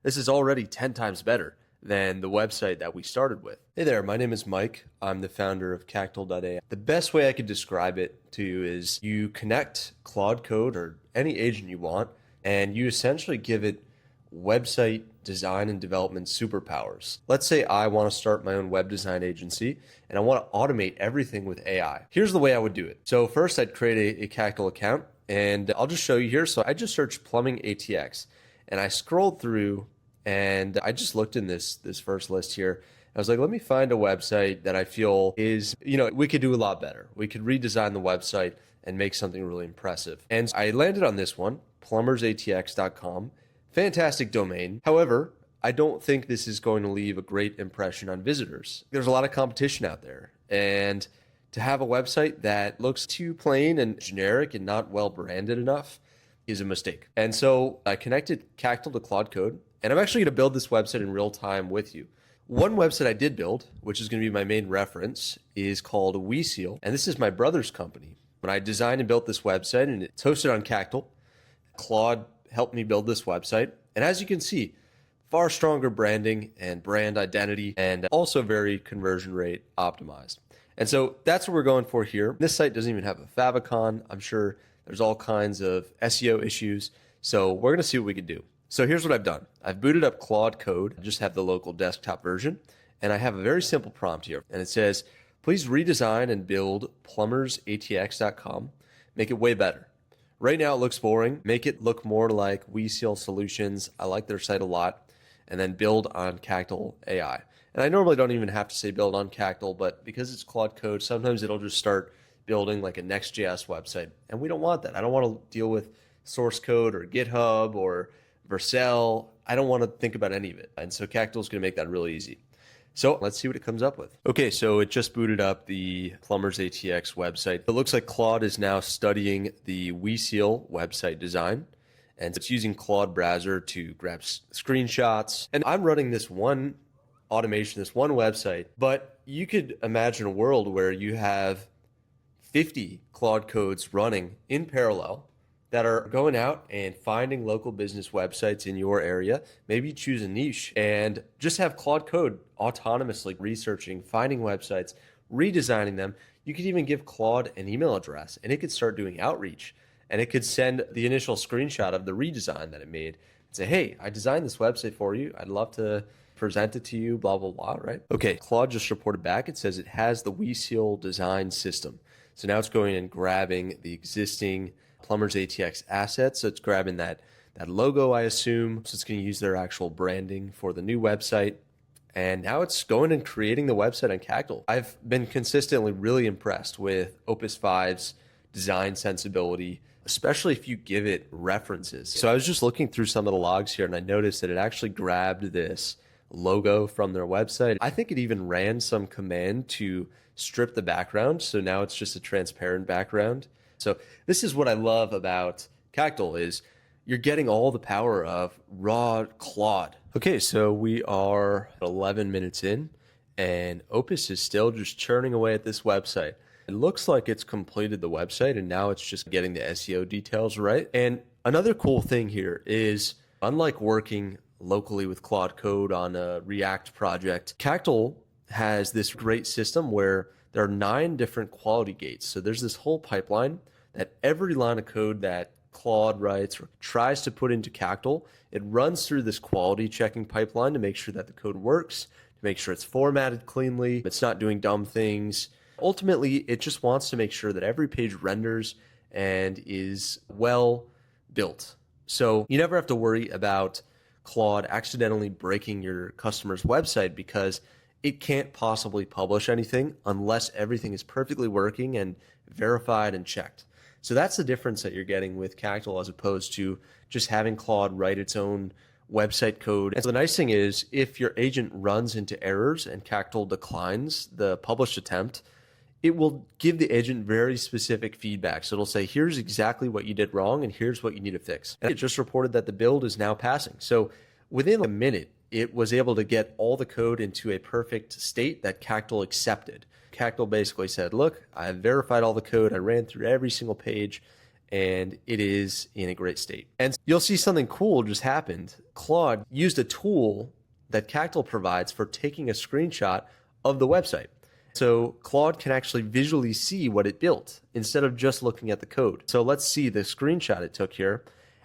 This is already 10 times better than the website that we started with. Hey there, my name is Mike. I'm the founder of Cactal.ai. The best way I could describe it to you is you connect Claude Code or any agent you want, and you essentially give it website design and development superpowers. Let's say I want to start my own web design agency and I want to automate everything with AI. Here's the way I would do it. So first I'd create a Cactal account, and I'll just show you here. So I just searched plumbing ATX and I scrolled through and I just looked in this first list here. I was like, let me find a website that I feel is, we could do a lot better. We could redesign the website and make something really impressive. And I landed on this one, plumbersatx.com. Fantastic domain. However, I don't think this is going to leave a great impression on visitors. There's a lot of competition out there. And to have a website that looks too plain and generic and not well branded enough is a mistake. And so I connected Cactal to Claude Code, and I'm actually going to build this website in real time with you. One website I did build, which is going to be my main reference, is called Vercel, and this is my brother's company. When I designed and built this website, and it's hosted on Cactal, Claude helped me build this website. And as you can see, far stronger branding and brand identity, and also very conversion rate optimized. And so that's what we're going for here. This site doesn't even have a favicon. I'm sure there's all kinds of SEO issues. So we're going to see what we can do. So here's what I've done. I've booted up Claude Code. I just have the local desktop version. And I have a very simple prompt here. And it says, please redesign and build plumbersatx.com. Make it way better. Right now it looks boring. Make it look more like Vercel Solutions. I like their site a lot. And then build on Cactal AI. And I normally don't even have to say build on Cactal, but because it's Claude Code, sometimes it'll just start building like a Next.js website. And we don't want that. I don't want to deal with source code or GitHub or Vercel. I don't want to think about any of it. And so Cactal is going to make that really easy. So let's see what it comes up with. Okay, so it just booted up the Plumbers ATX website. It looks like Claude is now studying the Vercel website design, and it's using Claude browser to grab screenshots. And I'm running this one automation, this one website, but you could imagine a world where you have 50 Claude codes running in parallel that are going out and finding local business websites in your area. Maybe you choose a niche and just have Claude Code autonomously researching, finding websites, redesigning them. You could even give Claude an email address and it could start doing outreach, and it could send the initial screenshot of the redesign that it made and say, hey, I designed this website for you. I'd love to present it to you, blah, blah, blah, right? Okay, Claude just reported back. It says it has the Vercel design system. So now it's going and grabbing the existing Plumbers ATX assets. So it's grabbing that logo, I assume. So it's going to use their actual branding for the new website. And now it's going and creating the website on Cactal. I've been consistently really impressed with Opus 5's design sensibility, especially if you give it references. So I was just looking through some of the logs here and I noticed that it actually grabbed this logo from their website. I think it even ran some command to strip the background. So now it's just a transparent background. So this is what I love about Cactal is you're getting all the power of raw Claude. Okay, so we are 11 minutes in and Opus is still just churning away at this website. It looks like it's completed the website and now it's just getting the SEO details right. And another cool thing here is, unlike working locally with Claude Code on a React project, Cactal has this great system where there are 9 different quality gates. So there's this whole pipeline that every line of code that Claude writes or tries to put into Cactal, it runs through this quality checking pipeline to make sure that the code works, to make sure it's formatted cleanly, it's not doing dumb things. Ultimately, it just wants to make sure that every page renders and is well built. So you never have to worry about Claude accidentally breaking your customer's website because it can't possibly publish anything unless everything is perfectly working and verified and checked. So that's the difference that you're getting with Cactal as opposed to just having Claude write its own website code. And so the nice thing is if your agent runs into errors and Cactal declines the published attempt, it will give the agent very specific feedback. So it'll say, here's exactly what you did wrong and here's what you need to fix. And it just reported that the build is now passing. So within a minute, it was able to get all the code into a perfect state that Cactal accepted. Cactal basically said, look, I verified all the code. I ran through every single page and it is in a great state. And you'll see something cool just happened. Claude used a tool that Cactal provides for taking a screenshot of the website. So Claude can actually visually see what it built instead of just looking at the code. So let's see the screenshot it took here.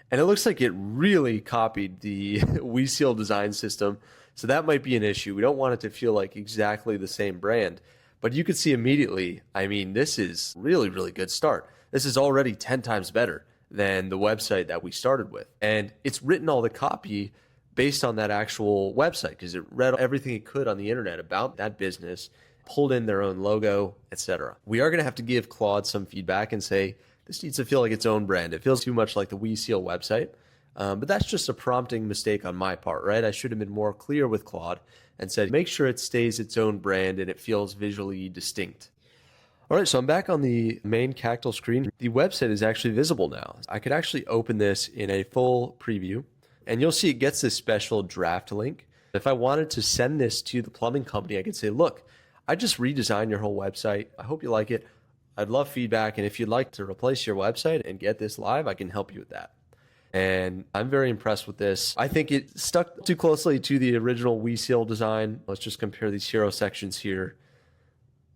And it looks like it really copied the Vercel design system. So that might be an issue. We don't want it to feel like exactly the same brand. But you can see immediately, I mean, this is really, really good start. This is already 10 times better than the website that we started with. And it's written all the copy based on that actual website because it read everything it could on the internet about that business, pulled in their own logo, etc. We are going to have to give Claude some feedback and say, this needs to feel like its own brand. It feels too much like the Vercel website. But that's just a prompting mistake on my part, right? I should have been more clear with Claude and said, make sure it stays its own brand and it feels visually distinct. All right, so I'm back on the main Cactal screen. The website is actually visible now. I could actually open this in a full preview, and you'll see it gets this special draft link. If I wanted to send this to the plumbing company, I could say, look, I just redesigned your whole website. I hope you like it. I'd love feedback, and if you'd like to replace your website and get this live, I can help you with that. And I'm very impressed with this. I think it stuck too closely to the original Vercel design. Let's just compare these hero sections here.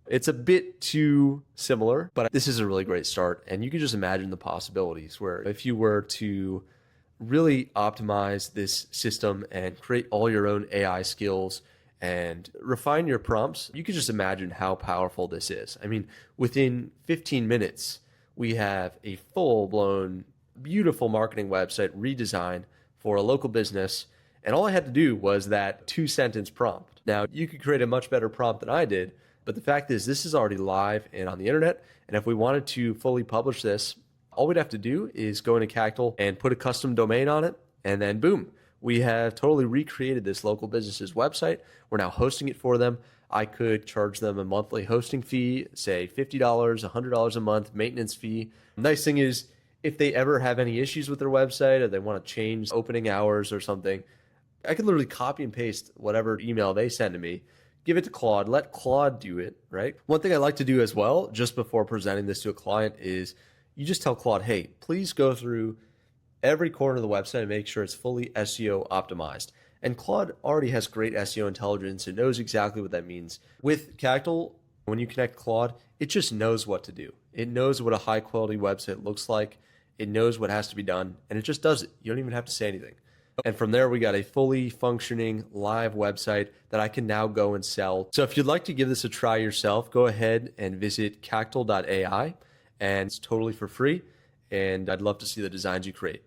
It's a bit too similar, but this is a really great start. And you can just imagine the possibilities where if you were to really optimize this system and create all your own AI skills and refine your prompts, you can just imagine how powerful this is. I mean, within 15 minutes, we have a full-blown, beautiful marketing website redesign for a local business. And all I had to do was that 2-sentence prompt. Now, you could create a much better prompt than I did, but the fact is this is already live and on the internet. And if we wanted to fully publish this, all we'd have to do is go into Cactal and put a custom domain on it. And then boom, we have totally recreated this local business's website. We're now hosting it for them. I could charge them a monthly hosting fee, say $50, $100 a month, maintenance fee. Nice thing is, if they ever have any issues with their website or they want to change opening hours or something, I can literally copy and paste whatever email they send to me, give it to Claude, let Claude do it, right? One thing I like to do as well, just before presenting this to a client, is you just tell Claude, hey, please go through every corner of the website and make sure it's fully SEO optimized. And Claude already has great SEO intelligence. It knows exactly what that means. With Cactal, when you connect Claude, it just knows what to do. It knows what a high quality website looks like. It knows what has to be done, and it just does it. You don't even have to say anything. And from there, we got a fully functioning live website that I can now go and sell. So if you'd like to give this a try yourself, go ahead and visit cactal.ai, and it's totally for free. And I'd love to see the designs you create.